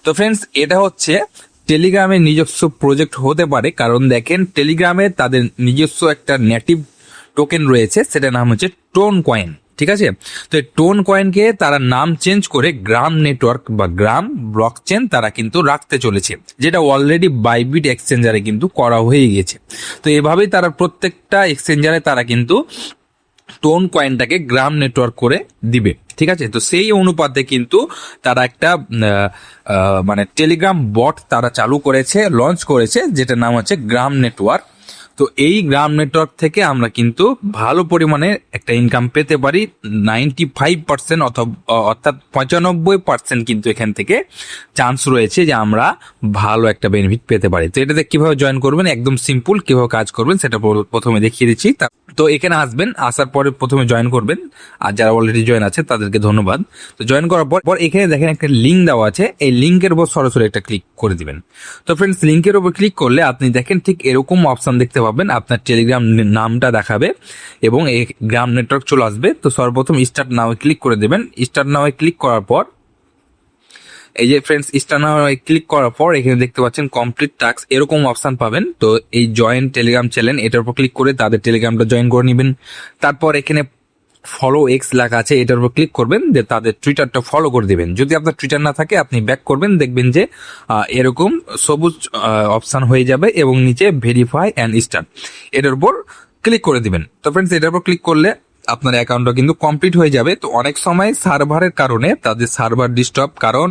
তো ফ্রেন্ডস, এটা হচ্ছে টেলিগ্রামের নিজস্ব প্রজেক্ট হতে পারে, কারণ দেখেন টেলিগ্রামে তাদের নিজস্ব একটা নেটিভ টোকেন রয়েছে, সেটার নাম হচ্ছে টোন কয়েন। ঠিক আছে, তো এই টোন কয়েনকে তারা নাম চেঞ্জ করে গ্রাম নেটওয়ার্ক বা গ্রাম ব্লকচেন তারা কিন্তু রাখতে চলেছে, যেটা অলরেডি বাইবিট এক্সচেঞ্জারে কিন্তু করা হয়ে গেছে। তো এভাবেই তারা প্রত্যেকটা এক্সচেঞ্জারে তারা কিন্তু টোন কয়েনটাকে গ্রাম নেটওয়ার্ক করে দিবে। ঠিক আছে, তো সেই অনুপাতে কিন্তু তারা একটা মানে টেলিগ্রাম বট তারা চালু করেছে, লঞ্চ করেছে, যেটার নাম হচ্ছে গ্রাম নেটওয়ার্ক। তো এই গ্রাম নেটওয়ার্ক থেকে আমরা কিন্তু ভালো পরিমাণে একটা ইনকাম পেতে পারি। 95% অর্থাৎ 95% কিন্তু এখান থেকে চান্স রয়েছে যে আমরা ভালো একটা বেনিফিট পেতে পারি। তো এটাতে কিভাবে জয়েন করবেন, একদম সিম্পল, কিভাবে কাজ করবেন সেটা প্রথমে দেখিয়ে দিচ্ছি। তো এখানে আসবেন, আসার পরে প্রথমে জয়েন করবেন, আর যারা অলরেডি জয়েন আছে তাদেরকে ধন্যবাদ। তো জয়েন করার পর এখানে দেখেন একটা লিঙ্ক দেওয়া আছে, এই লিঙ্কের উপর সরাসরি একটা ক্লিক করে দিবেন। তো ফ্রেন্ডস, লিঙ্কের উপর ক্লিক করলে আপনি দেখেন ঠিক এরকম অপশন দেখতে পাবেন, আপনার টেলিগ্রাম নামটা দেখাবে এবং এই গ্রাম নেটওয়ার্ক চলে আসবে। তো সর্বপ্রথম স্টার্ট নাও ক্লিক করে দেবেন। স্টার্ট নাও ক্লিক করার পর এই যে ফ্রেন্ডস, স্টার্ট নাও ক্লিক করার পর এখানে দেখতে পাচ্ছেন কমপ্লিট টাস্ক এরকম অপশন পাবেন। তো এই জয়েন টেলিগ্রাম চ্যানেল এটার উপর ক্লিক করে তাদের টেলিগ্রামটা জয়েন করে নেবেন। তারপর এখানে ফলো এক্স লেখা আছে, এটার উপর ক্লিক করবেন, যে তাদের টুইটারটা ফলো করে দিবেন। যদি আপনার টুইটার না থাকে আপনি ব্যাক করবেন, দেখবেন যে এরকম সবুজ অপশন হয়ে যাবে এবং নিচে ভেরিফাই অ্যান্ড স্টার্ট এটার উপর ক্লিক করে দিবেন। তো ফ্রেন্ডস, এটার উপর ক্লিক করলে আপনার অ্যাকাউন্টটা কিন্তু কমপ্লিট হয়ে যাবে। তো অনেক সময় সার্ভারের কারণে তাদের সার্ভার ডিস্টার্ব, কারণ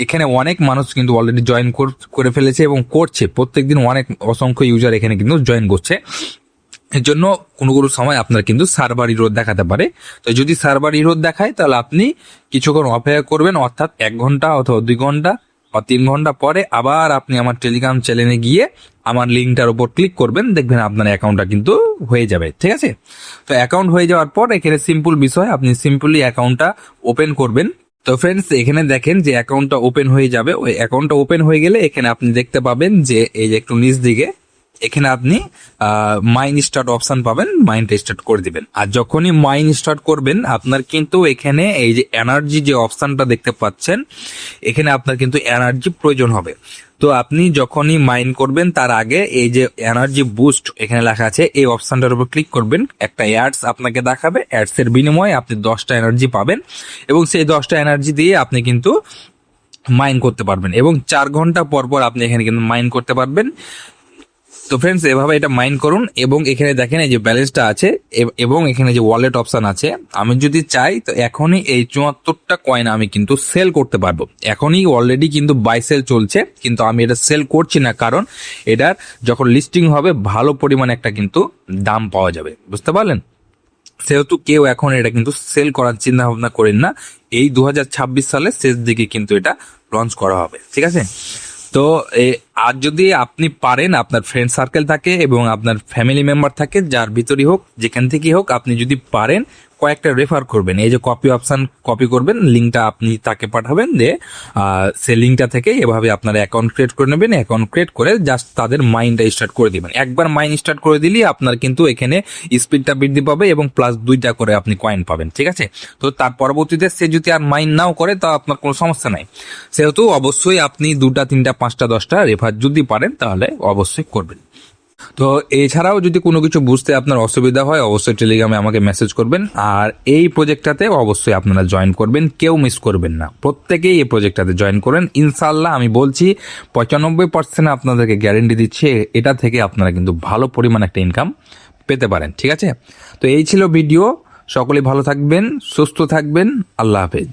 এখানে অনেক মানুষ কিন্তু অলরেডি জয়েন করে ফেলেছে এবং করছে, প্রত্যেকদিন অনেক অসংখ্য ইউজার এখানে কিন্তু জয়েন করছে। এর জন্য কোনো কোনো সময় আপনার কিন্তু সার্ভার ইরোর দেখাতে পারে। তো যদি সার্ভার ইরোর দেখায় তাহলে আপনি কিছুক্ষণ অপেক্ষা করবেন, অর্থাৎ 1 ঘন্টা অথবা 2 ঘন্টা বা 3 ঘন্টা পরে আবার আপনি আমার টেলিগ্রাম চ্যানেলে গিয়ে আমার লিঙ্কটার উপর ক্লিক করবেন, দেখবেন আপনার অ্যাকাউন্টটা কিন্তু হয়ে যাবে। ঠিক আছে, তো অ্যাকাউন্ট হয়ে যাওয়ার পর এখানে সিম্পল বিষয়, আপনি সিম্পলি অ্যাকাউন্টটা ওপেন করবেন। তো ফ্রেন্ডস, এখানে দেখেন যে অ্যাকাউন্টটা ওপেন হয়ে যাবে। ওই অ্যাকাউন্টটা ওপেন হয়ে গেলে এখানে আপনি দেখতে পাবেন যে এই যে একটু নিচ দিকে এখানে আপনি মাইন স্টার্ট অপশন পাবেন, মাইনটা স্টার্ট করে দিবেন। আর যখনই মাইন স্টার্ট করবেন আপনার কিন্তু এখানে এই যে এনার্জি যে অপশনটা দেখতে পাচ্ছেন, এখানে আপনার কিন্তু এনার্জি প্রয়োজন হবে। তো আপনি যখনই মাইন করবেন তার আগে এই যে এনার্জি বুস্ট এখানে লেখা আছে, এই অপশনটার উপর ক্লিক করবেন। একটা অ্যাডস আপনাকে দেখাবে, অ্যাডস এর বিনিময়ে আপনি 10টা এনার্জি পাবেন এবং সেই 10টা এনার্জি দিয়ে আপনি কিন্তু মাইন করতে পারবেন এবং 4 ঘন্টা পর পর আপনি এখানে কিন্তু মাইন করতে পারবেন। তো ফ্রেন্ডস, এভাবে এটা মাইন্ড করুন এবং এখানে দেখেন এই যে ব্যালেন্সটা আছে এবং এখানে যে ওয়ালেট অপশন আছে, আমি যদি চাই তো এখনই এই 74টা কয়েন আমি কিন্তু সেল করতে পারবো। এখনই অলরেডি কিন্তু বাই সেল চলছে, কিন্তু আমি এটা সেল করছি না, কারণ এটার যখন লিস্টিং হবে ভালো পরিমাণে একটা কিন্তু দাম পাওয়া যাবে, বুঝতে পারলেন? সেহেতু কেউ এখন এটা কিন্তু সেল করার চিন্তা ভাবনা করেন না, এই 2026 সালের শেষ দিকে কিন্তু এটা লঞ্চ করা হবে। ঠিক আছে, তো আর যদি আপনি পারেন, আপনার ফ্রেন্ড সার্কেল থাকে এবং আপনার ফ্যামিলি মেম্বার থাকে, যার ভিতরই হোক যেখান থেকেই হোক, আপনি যদি পারেন কয়েকটা রেফার করবেন। এই যে কপি অপশন কপি করবেন, লিঙ্কটা আপনি তাকে পাঠাবেন, যে সে লিঙ্কটা থেকে এভাবে আপনার অ্যাকাউন্ট ক্রিয়েট করে নেবেন। অ্যাকাউন্ট ক্রিয়েট করে জাস্ট তাদের মাইনটা স্টার্ট করে দিবেন। একবার মাইন স্টার্ট করে দিলেই আপনার কিন্তু এখানে স্পিডটা বৃদ্ধি পাবে এবং প্লাস 2টা করে আপনি কয়েন পাবেন। ঠিক আছে, তো তার পরবর্তীতে সে যদি আর মাইন নাও করে তা আপনার কোনো সমস্যা নাই। সেহেতু অবশ্যই আপনি 2টা 3টা 5টা 10টা রেফার যদি পারেন তাহলে অবশ্যই করবেন। তো এছাড়াও যদি কোনো কিছু বুঝতে আপনার অসুবিধা হয় অবশ্যই টেলিগ্রামে আমাকে মেসেজ করবেন। আর এই প্রজেক্টটাতে অবশ্যই আপনারা জয়েন করবেন, কেউ মিস করবেন না, প্রত্যেকেই এই প্রজেক্টটাতে জয়েন করেন। ইনশাল্লাহ আমি বলছি 95% আপনাদেরকে গ্যারেন্টি দিচ্ছে, এটা থেকে আপনারা কিন্তু ভালো পরিমাণ একটা ইনকাম পেতে পারেন। ঠিক আছে, তো এই ছিল ভিডিও। সকলেই ভালো থাকবেন, সুস্থ থাকবেন, আল্লাহ হাফেজ।